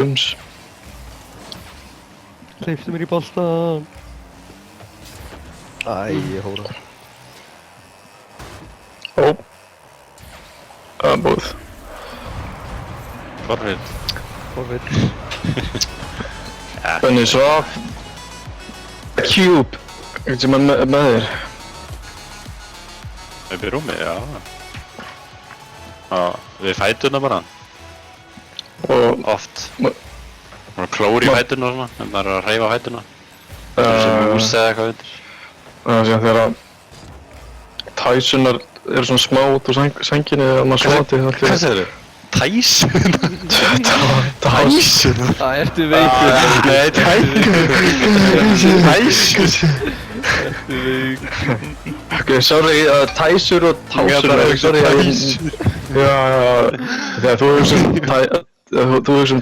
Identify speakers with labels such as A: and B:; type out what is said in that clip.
A: Hleyptu mér í boltan. Æ, ég hóra.
B: Ó. Það er búið.
C: Forveit.
A: Forveit.
B: Benni svaf. Cube. Eitthvað sem er með þér.
C: Upp í rúmi, já. Já, við fætuna bara.
B: Og
C: Oft. Svona klór í fætuna og svona, en maður er að hreyfa fætuna. Það er sem mús eða eitthvað undir.
B: það sé þegar Tysonar eru svona smá út úr sænginni þegar maður svati.
C: Hvað segir þau? Tyson?
B: Tyson?
A: Það ertu veikur.
B: Nei, Tyson.
A: Ertu veikur.
B: Ok, sorry, Tysur og Tásur. Sorry, já, þegar þú hugsa um Tyson